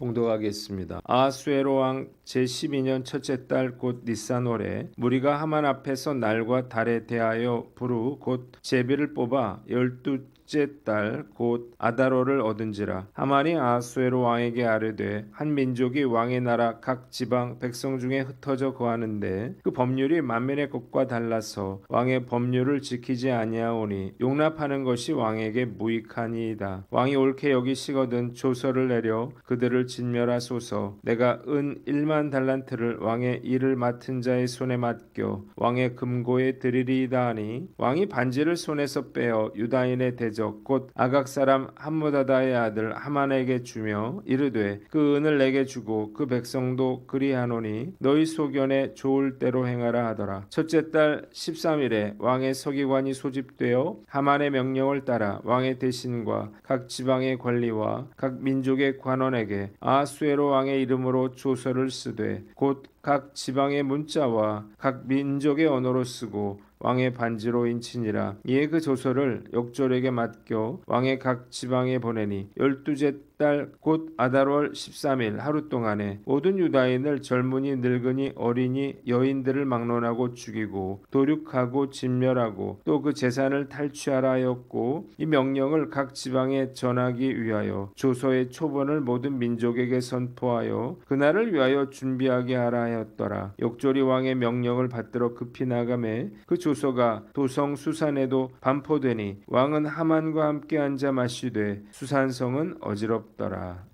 봉독하겠습니다. 아하수에로 왕 제12년 첫째 달 곧 니산월에 무리가 하만 앞에서 날과 달에 대하여 부르 곧 제비를 뽑아 12째 달 곧 아다로를 얻은지라. 하만이 아하수에로 왕에게 아뢰되 한 민족이 왕의 나라 각 지방 백성 중에 흩어져 거하는데 그 법률이 만민의 것과 달라서 왕의 법률을 지키지 아니하오니 용납하는 것이 왕에게 무익하니이다. 왕이 옳게 여기시거든 조서를 내려 그들을 진멸하소서. 내가 은 1만 달란트를 왕의 일을 맡은 자의 손에 맡겨 왕의 금고에 드리리이다 하니 왕이 반지를 손에서 빼어 유다인의 대적 곧 아각 사람 함므다다의 아들 하만에게 주며 이르되 그 은을 내게 주고 그 백성도 그리하노니 너희 소견에 좋을 대로 행하라 하더라. 첫째 달 13일에 왕의 서기관이 소집되어 하만의 명령을 따라 왕의 대신과 각 지방의 관리와 각 민족의 관원에게 아하수에로 왕의 이름으로 조서를 쓰되 곧 각 지방의 문자와 각 민족의 언어로 쓰고 왕의 반지로 인치니라. 이에 그 조서를 역졸에게 맡겨 왕의 각 지방에 보내니 12째 달 곧 아달월 13일 하루 동안에 모든 유다인을 젊은이 늙은이 어린이 여인들을 막론하고 죽이고 도륙하고 진멸하고 또 그 재산을 탈취하라 하였고 이 명령을 각 지방에 전하기 위하여 조서의 초본을 모든 민족에게 선포하여 그날을 위하여 준비하게 하라 하였더라. 역졸이 왕의 명령을 받들어 급히 나가매 그 조서가 도성 수산에도 반포되니 왕은 하만과 함께 앉아 마시되 수산성은 어지럽더라.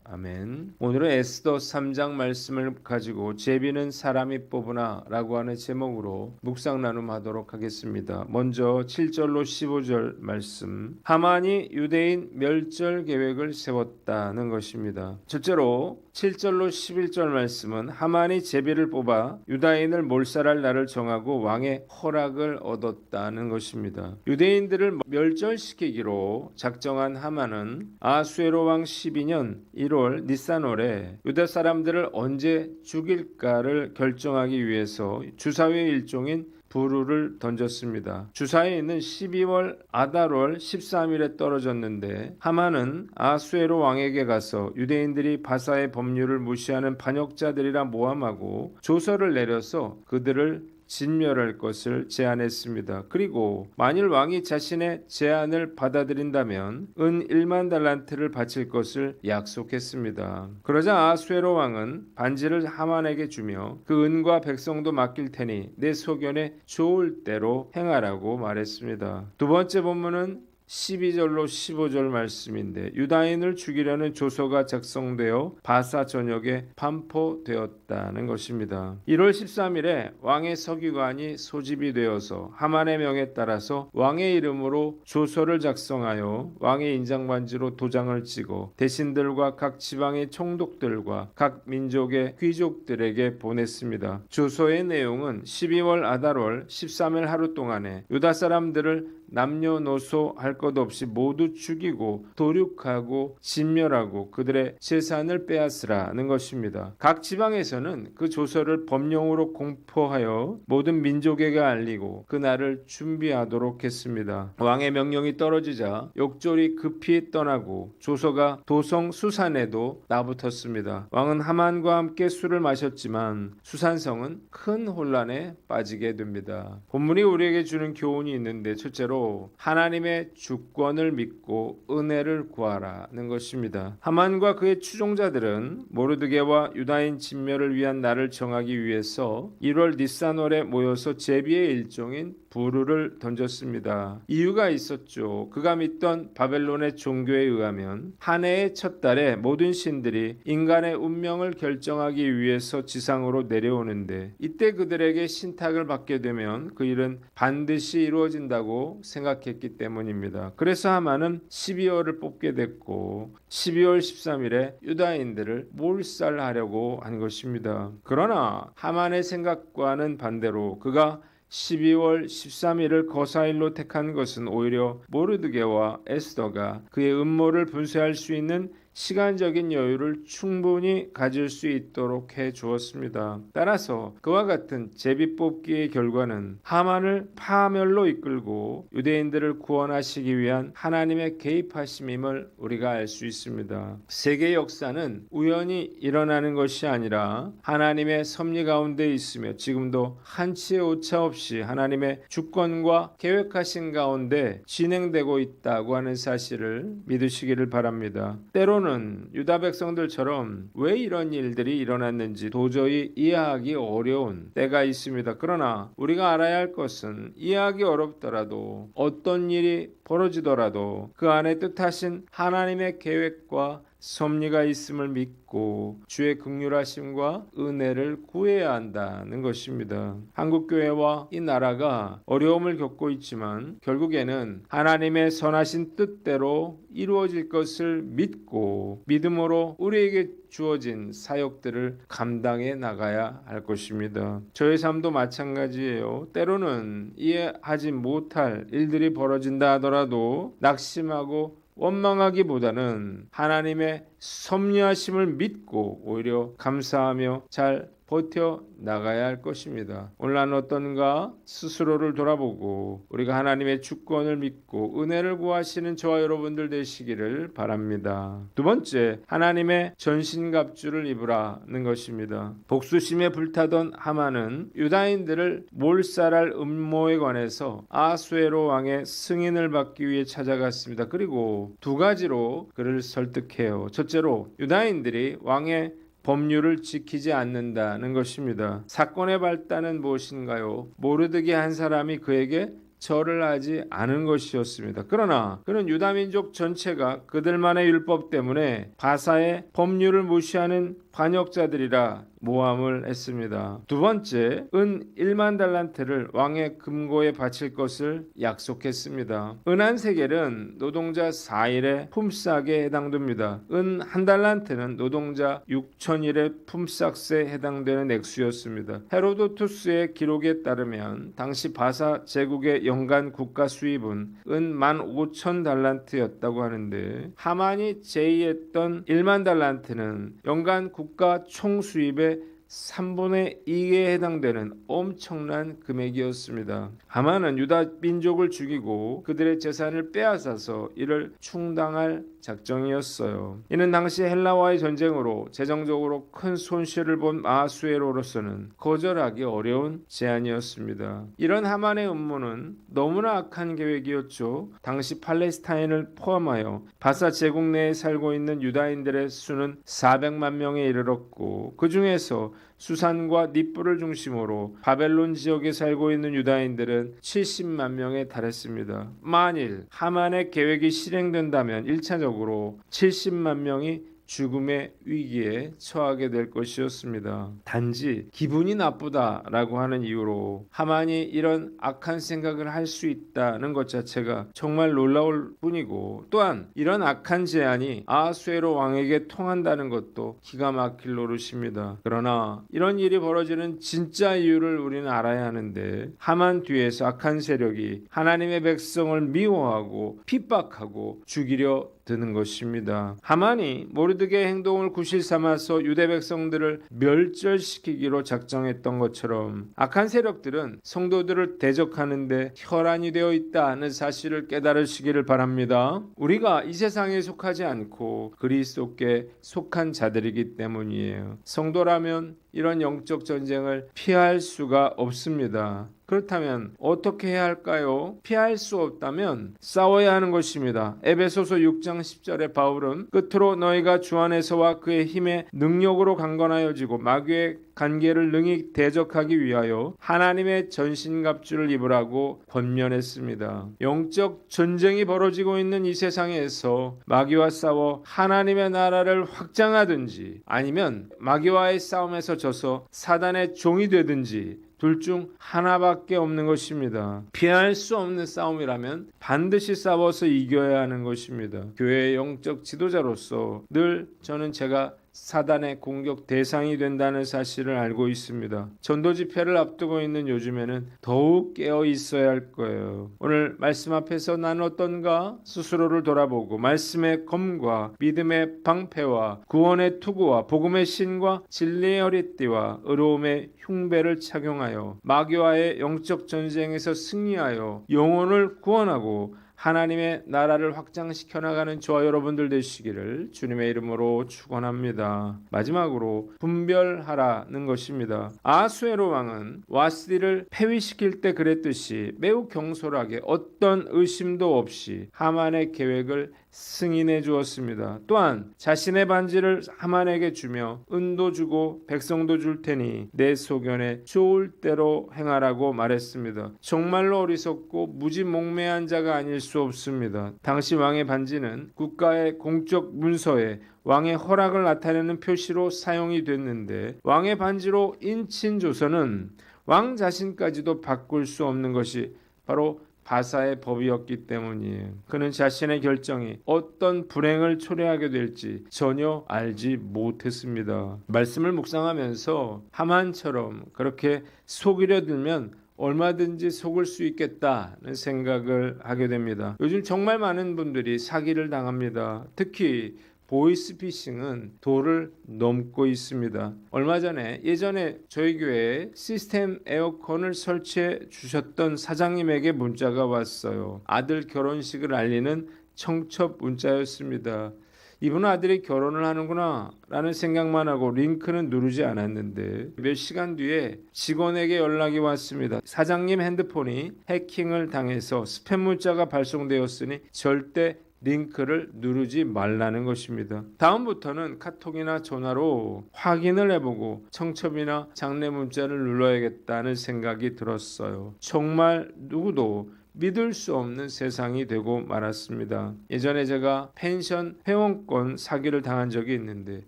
아멘. 오늘은 에스더 3장 말씀을 가지고 제비는 사람이 뽑으나 라고 하는 제목으로 묵상 나눔하도록 하겠습니다. 먼저 7절로 15절 말씀. 하만이 유대인 멸절 계획을 세웠다는 것입니다. 첫째로 7절로 11절 말씀은 하만이 제비를 뽑아 유다인을 몰살할 날을 정하고 왕의 허락을 얻었다는 것입니다. 유대인들을 멸절시키기로 작정한 하만은 아하수에로 왕 12년 1월 니산월에 유다 사람들을 언제 죽일까를 결정하기 위해서 주사위의 일종인 부루를 던졌습니다. 주사에 있는 12월 아달월 13일에 떨어졌는데 하만은 아하수에로 왕에게 가서 유대인들이 바사의 법률을 무시하는 반역자들이라 모함하고 조서를 내려서 그들을 진멸할 것을 제안했습니다. 그리고 만일 왕이 자신의 제안을 받아들인다면 은 1만 달란트를 바칠 것을 약속했습니다. 그러자 아하수에로 왕은 반지를 하만에게 주며 그 은과 백성도 맡길 테니 내 소견에 좋을 대로 행하라고 말했습니다. 두 번째 본문은 12절로 15절 말씀인데 유다인을 죽이려는 조서가 작성되어 바사 전역에 반포되었다는 것입니다. 1월 13일에 왕의 서기관이 소집이 되어서 하만의 명에 따라서 왕의 이름으로 조서를 작성하여 왕의 인장반지로 도장을 찍어 대신들과 각 지방의 총독들과 각 민족의 귀족들에게 보냈습니다. 조서의 내용은 12월 아달월 13일 하루 동안에 유다 사람들을 남녀노소 할 것 없이 모두 죽이고 도륙하고 진멸하고 그들의 재산을 빼앗으라는 것입니다. 각 지방에서는 그 조서를 법령으로 공포하여 모든 민족에게 알리고 그날을 준비하도록 했습니다. 왕의 명령이 떨어지자 역졸이 급히 떠나고 조서가 도성 수산에도 나붙었습니다. 왕은 하만과 함께 술을 마셨지만 수산성은 큰 혼란에 빠지게 됩니다. 본문이 우리에게 주는 교훈이 있는데 첫째로 하나님의 주권을 믿고 은혜를 구하라는 것입니다. 하만과 그의 추종자들은 모르드게와 유다인 진멸을 위한 날을 정하기 위해서 1월 니산월에 모여서 제비의 일종인 부루를 던졌습니다. 이유가 있었죠. 그가 믿던 바벨론의 종교에 의하면 한 해의 첫 달에 모든 신들이 인간의 운명을 결정하기 위해서 지상으로 내려오는데 이때 그들에게 신탁을 받게 되면 그 일은 반드시 이루어진다고 생각했기 때문입니다. 그래서 하만은 12월을 뽑게 됐고 12월 13일에 유다인들을 몰살하려고 한 것입니다. 그러나 하만의 생각과는 반대로 그가 12월 13일을 거사일로 택한 것은 오히려 모르드게와 에스더가 그의 음모를 분쇄할 수 있는 시간적인 여유를 충분히 가질 수 있도록 해 주었습니다. 따라서 그와 같은 제비뽑기의 결과는 하만을 파멸로 이끌고 유대인들을 구원하시기 위한 하나님의 개입하심임을 우리가 알 수 있습니다. 세계 역사는 우연히 일어나는 것이 아니라 하나님의 섭리 가운데 있으며 지금도 한치의 오차 없이 하나님의 주권과 계획하신 가운데 진행되고 있다고 하는 사실을 믿으시기를 바랍니다. 때로는 유다 백성들처럼 왜 이런 일들이 일어났는지 도저히 이해하기 어려운 때가 있습니다. 그러나 우리가 알아야 할 것은 이해하기 어렵더라도 어떤 일이 벌어지더라도 그 안에 뜻하신 하나님의 계획과 섭리가 있음을 믿고 주의 긍휼하심과 은혜를 구해야 한다는 것입니다. 한국교회와 이 나라가 어려움을 겪고 있지만 결국에는 하나님의 선하신 뜻대로 이루어질 것을 믿고 믿음으로 우리에게 주어진 사역들을 감당해 나가야 할 것입니다. 저의 삶도 마찬가지예요. 때로는 이해하지 못할 일들이 벌어진다 하더라도 낙심하고 원망하기보다는 하나님의 섭리하심을 믿고 오히려 감사하며 잘 버텨 나가야 할 것입니다. 오늘 나는 어떤가 스스로를 돌아보고 우리가 하나님의 주권을 믿고 은혜를 구하시는 저와 여러분들 되시기를 바랍니다. 두 번째, 하나님의 전신갑주를 입으라는 것입니다. 복수심에 불타던 하만은 유다인들을 몰살할 음모에 관해서 아수에로 왕의 승인을 받기 위해 찾아갔습니다. 그리고 두 가지로 그를 설득해요. 첫째로 유다인들이 왕의 법률을 지키지 않는다는 것입니다. 사건의 발단은 무엇인가요? 모르드게 한 사람이 그에게 절을 하지 않은 것이었습니다. 그러나 그는 유다민족 전체가 그들만의 율법 때문에 바사의 법률을 무시하는 반역자들이라 모함을 했습니다. 두 번째, 은 1만 달란트를 왕의 금고에 바칠 것을 약속했습니다. 은 한 세겔은 노동자 4일의 품삯에 해당됩니다. 은 한 달란트는 노동자 6,000일의 품삯에 해당되는 액수였습니다. 헤로도투스의 기록에 따르면 당시 바사 제국의 연간 국가 수입은 은 15,000달란트였다고 하는데 하만이 제의했던 1만 달란트는 연간 국가 총수입의 3분의 2에 해당되는 엄청난 금액이었습니다. 하만은 유다 민족을 죽이고 그들의 재산을 빼앗아서 이를 충당할 작정이었어요. 이는 당시 헬라와의 전쟁으로 재정적으로 큰 손실을 본 아수에로로서는 거절하기 어려운 제안이었습니다. 이런 하만의 음모는 너무나 악한 계획이었죠. 당시 팔레스타인을 포함하여 바사 제국 내에 살고 있는 유다인들의 수는 400만 명에 이르렀고 그 중에서 수산과 닛불을 중심으로 바벨론 지역에 살고 있는 유다인들은 70만 명에 달했습니다. 만일 하만의 계획이 실행된다면 1차적으로 70만 명이 죽음의 위기에 처하게 될 것이었습니다. 단지 기분이 나쁘다라고 하는 이유로 하만이 이런 악한 생각을 할 수 있다는 것 자체가 정말 놀라울 뿐이고 또한 이런 악한 제안이 아수에로 왕에게 통한다는 것도 기가 막힐 노릇입니다. 그러나 이런 일이 벌어지는 진짜 이유를 우리는 알아야 하는데 하만 뒤에서 악한 세력이 하나님의 백성을 미워하고 핍박하고 죽이려 드는 것입니다. 하만이 모르드게의 행동을 구실 삼아서 유대 백성들을 멸절시키기로 작정했던 것처럼 악한 세력들은 성도들을 대적하는데 혈안이 되어 있다는 사실을 깨달으시기를 바랍니다. 우리가 이 세상에 속하지 않고 그리스도께 속한 자들이기 때문이에요. 성도라면 이런 영적 전쟁을 피할 수가 없습니다. 그렇다면 어떻게 해야 할까요? 피할 수 없다면 싸워야 하는 것입니다. 에베소서 6장 10절에 바울은 끝으로 너희가 주 안에서와 그의 힘의 능력으로 강건하여지고 마귀의 관계를 능히 대적하기 위하여 하나님의 전신갑주를 입으라고 권면했습니다. 영적 전쟁이 벌어지고 있는 이 세상에서 마귀와 싸워 하나님의 나라를 확장하든지 아니면 마귀와의 싸움에서 져서 사단의 종이 되든지 둘 중 하나밖에 없는 것입니다. 피할 수 없는 싸움이라면 반드시 싸워서 이겨야 하는 것입니다. 교회의 영적 지도자로서 늘 저는 제가 사단의 공격 대상이 된다는 사실을 알고 있습니다. 전도 집회를 앞두고 있는 요즘에는 더욱 깨어 있어야 할 거예요. 오늘 말씀 앞에서 난 어떤가 스스로를 돌아보고 말씀의 검과 믿음의 방패와 구원의 투구와 복음의 신과 진리의 허리띠와 의로움의 흉배를 착용하여 마귀와의 영적 전쟁에서 승리하여 영혼을 구원하고 하나님의 나라를 확장시켜 나가는 저와 여러분들 되시기를 주님의 이름으로 축원합니다. 마지막으로 분별하라는 것입니다. 아수에로 왕은 와스디를 폐위시킬 때 그랬듯이 매우 경솔하게 어떤 의심도 없이 하만의 계획을 승인해 주었습니다. 또한 자신의 반지를 하만에게 주며 은도 주고 백성도 줄 테니 내 소견에 좋을 대로 행하라고 말했습니다. 정말로 어리석고 무지몽매한 자가 아닐 수 없습니다. 당시 왕의 반지는 국가의 공적 문서에 왕의 허락을 나타내는 표시로 사용이 됐는데 왕의 반지로 인친 조서는 왕 자신까지도 바꿀 수 없는 것이 바로 바사의 법이었기 때문이에요. 그는 자신의 결정이 어떤 불행을 초래하게 될지 전혀 알지 못했습니다. 말씀을 묵상하면서 하만처럼 그렇게 속이려 들면 얼마든지 속을 수 있겠다는 생각을 하게 됩니다. 요즘 정말 많은 분들이 사기를 당합니다. 특히 보이스피싱은 도를 넘고 있습니다. 얼마 전에 예전에 저희 교회에 시스템 에어컨을 설치해 주셨던 사장님에게 문자가 왔어요. 아들 결혼식을 알리는 청첩 문자였습니다. 이분 아들이 결혼을 하는구나 라는 생각만 하고 링크는 누르지 않았는데 몇 시간 뒤에 직원에게 연락이 왔습니다. 사장님 핸드폰이 해킹을 당해서 스팸 문자가 발송되었으니 절대 링크를 누르지 말라는 것입니다. 다음부터는 카톡이나 전화로 확인을 해보고 청첩이나 장례 문자를 눌러야겠다는 생각이 들었어요. 정말 누구도 믿을 수 없는 세상이 되고 말았습니다. 예전에 제가 펜션 회원권 사기를 당한 적이 있는데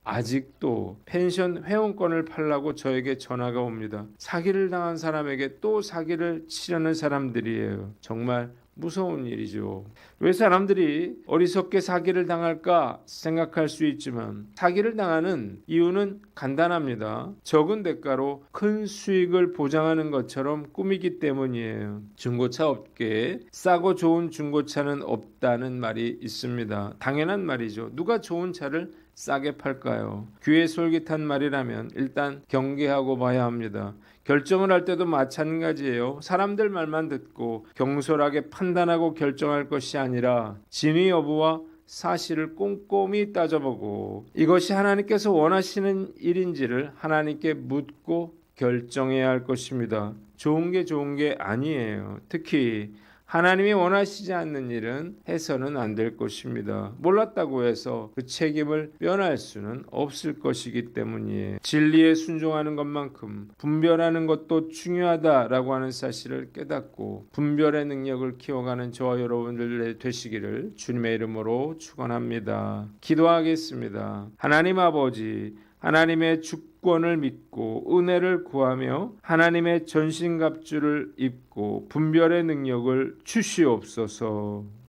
아직도 펜션 회원권을 팔라고 저에게 전화가 옵니다. 사기를 당한 사람에게 또 사기를 치려는 사람들이에요. 정말 무서운 일이죠. 왜 사람들이 어리석게 사기를 당할까 생각할 수 있지만 사기를 당하는 이유는 간단합니다. 적은 대가로 큰 수익을 보장하는 것처럼 꾸미기 때문이에요. 중고차 업계에 싸고 좋은 중고차는 없다는 말이 있습니다. 당연한 말이죠. 누가 좋은 차를 싸게 팔까요? 귀에 솔깃한 말이라면 일단 경계하고 봐야 합니다. 결정을 할 때도 마찬가지예요. 사람들 말만 듣고 경솔하게 판단하고 결정할 것이 아니라 진위 여부와 사실을 꼼꼼히 따져보고 이것이 하나님께서 원하시는 일인지를 하나님께 묻고 결정해야 할 것입니다. 좋은 게 아니에요. 특히 하나님이 원하시지 않는 일은 해서는 안 될 것입니다. 몰랐다고 해서 그 책임을 면할 수는 없을 것이기 때문이에요. 진리에 순종하는 것만큼 분별하는 것도 중요하다라고 하는 사실을 깨닫고 분별의 능력을 키워가는 저와 여러분들 되시기를 주님의 이름으로 축원합니다. 기도하겠습니다. 하나님 아버지, 하나님의 주권을 믿고 은혜를 구하며 하나님의 전신갑주를 입고 분별의 능력을 주시옵소서.